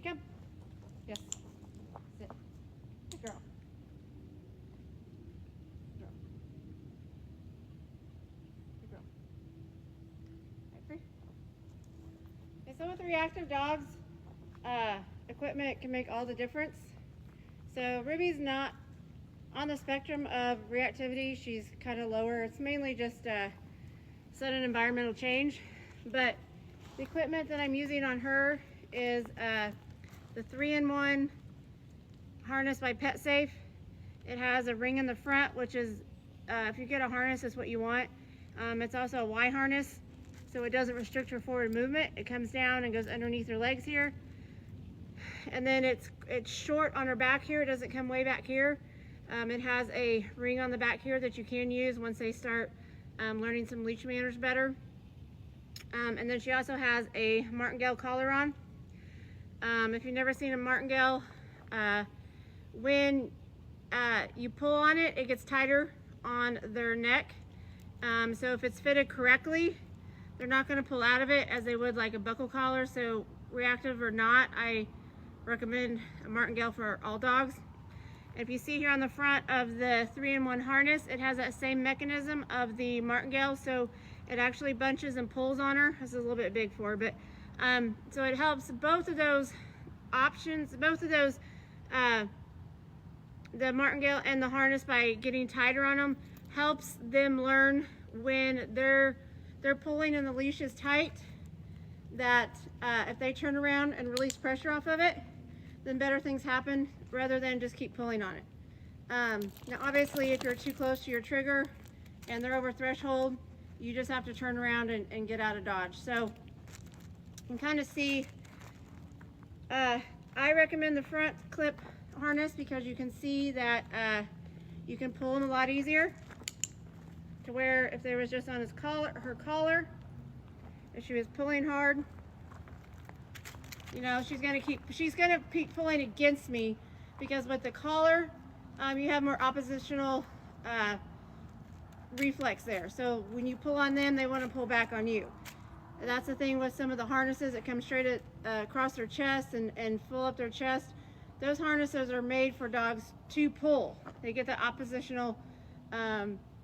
you come. Yes. Sit. Good girl. Good girl. Good girl. Right, free. Okay, so with reactive dogs, equipment can make all the difference. So Ruby's not on the spectrum of reactivity. She's kind of lower. It's mainly just sudden environmental change. But the equipment that I'm using on her is the 3-in-1 harness by PetSafe. It has a ring in the front, which is, if you get a harness, that's what you want. It's also a Y harness, so it doesn't restrict her forward movement. It comes down and goes underneath her legs here. And then it's short on her back here. It doesn't come way back here. It has a ring on the back here that you can use once they start learning some leash manners better. And then she also has a martingale collar on. If you've never seen a martingale, when you pull on it, it gets tighter on their neck. So if it's fitted correctly, they're not going to pull out of it as they would like a buckle collar. So reactive or not, I recommend a martingale for all dogs. If you see here on the front of the 3-in-1 harness, it has that same mechanism of the martingale, so it actually bunches and pulls on her. This is a little bit big for her, but so it helps both of those options, both of those, the martingale and the harness, by getting tighter on them, helps them learn when they're pulling and the leash is tight, that if they turn around and release pressure off of it, then better things happen rather than just keep pulling on it. Now obviously if you're too close to your trigger and they're over threshold, you just have to turn around and get out of dodge. So you can kind of see, I recommend the front clip harness because you can see that you can pull them a lot easier, to where if they was just on his collar, her collar, if she was pulling hard, you know, she's gonna keep pulling against me, because with the collar, you have more oppositional reflex there. So when you pull on them, they want to pull back on you. And that's the thing with some of the harnesses that come straight across their chest and fill up their chest. Those harnesses are made for dogs to pull. They get the oppositional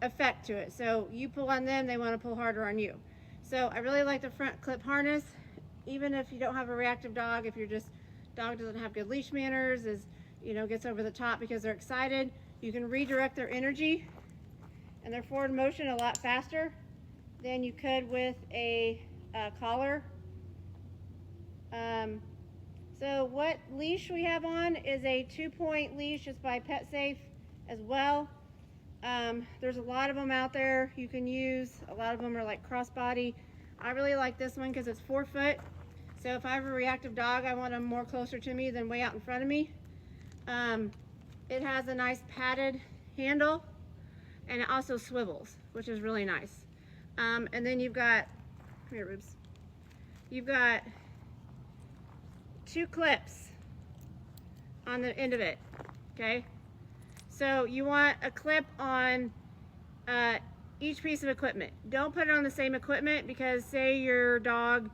effect to it. So you pull on them, they want to pull harder on you. So I really like the front clip harness. Even if you don't have a reactive dog, if your dog doesn't have good leash manners, gets over the top because they're excited, you can redirect their energy and their forward motion a lot faster than you could with a collar. So what leash we have on is a 2-point leash. It's by PetSafe as well. There's a lot of them out there you can use. A lot of them are like crossbody. I really like this one because it's 4 foot. So if I have a reactive dog, I want them more closer to me than way out in front of me. It has a nice padded handle, and it also swivels, which is really nice. And then you've got, come here, Rubes. You've got 2 clips on the end of it, okay? So you want a clip on each piece of equipment. Don't put it on the same equipment, because say your dog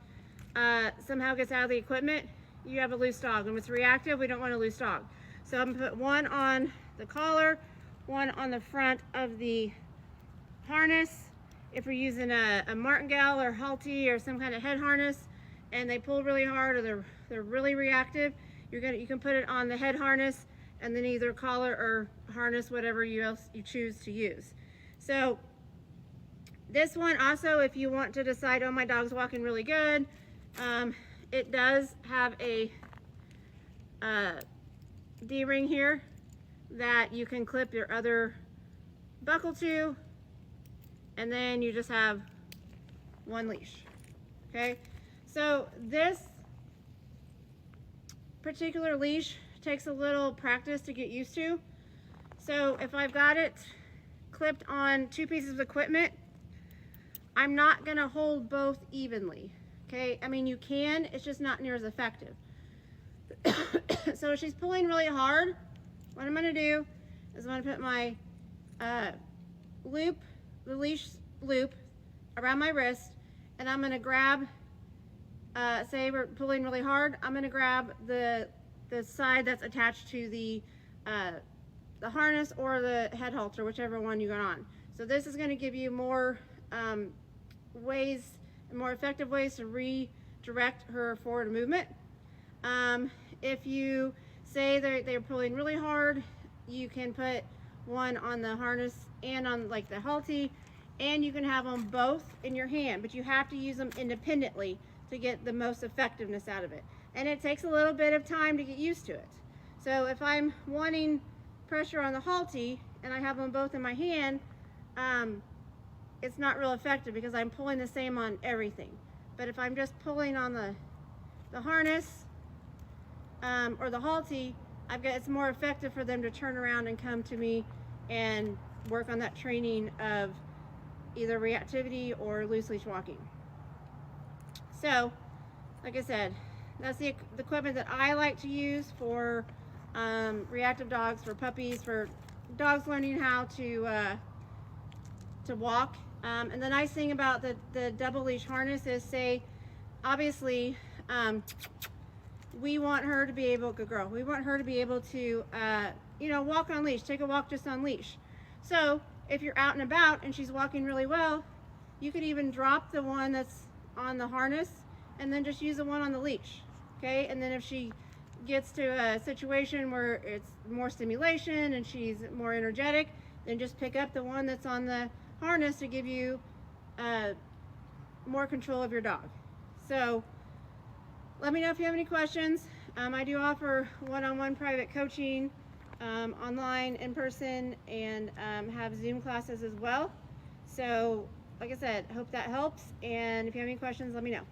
somehow gets out of the equipment, you have a loose dog. When it's reactive, we don't want a loose dog. So I'm gonna put one on the collar, one on the front of the harness. If we're using a martingale or halty or some kind of head harness and they pull really hard, or they're really reactive, you can put it on the head harness, and then either collar or harness, whatever you choose to use. So this one also, if you want to decide, oh, my dog's walking really good, it does have a D-ring here that you can clip your other buckle to, and then you just have one leash. Okay, so this particular leash takes a little practice to get used to. So if I've got it clipped on 2 pieces of equipment, I'm not gonna hold both evenly. Okay, I mean, you can, it's just not near as effective. So if she's pulling really hard, what I'm gonna do is I'm gonna put my the leash loop around my wrist, and I'm gonna grab say we're pulling really hard, I'm gonna grab the side that's attached to the harness or the head halter, whichever one you got on. So this is gonna give you more ways, more effective ways to redirect her forward movement. If you say they're pulling really hard, you can put one on the harness and on like the halty, and you can have them both in your hand, but you have to use them independently to get the most effectiveness out of it. And it takes a little bit of time to get used to it. So if I'm wanting pressure on the halty and I have them both in my hand, it's not real effective because I'm pulling the same on everything. But if I'm just pulling on the harness or the halty, it's more effective for them to turn around and come to me and work on that training of either reactivity or loose leash walking. So, like I said, that's the equipment that I like to use for reactive dogs, for puppies, for dogs learning how to walk. And the nice thing about the double leash harness is, say, obviously, we want her to be able, good girl, we want her to be able to, you know, walk on leash, take a walk just on leash. So if you're out and about and she's walking really well, you could even drop the one that's on the harness and then just use the one on the leash, okay? And then if she gets to a situation where it's more stimulation and she's more energetic, then just pick up the one that's on the harness to give you more control of your dog. So let me know if you have any questions. I do offer one-on-one private coaching online, in person, and have Zoom classes as well. So like I said, hope that helps, and if you have any questions, let me know.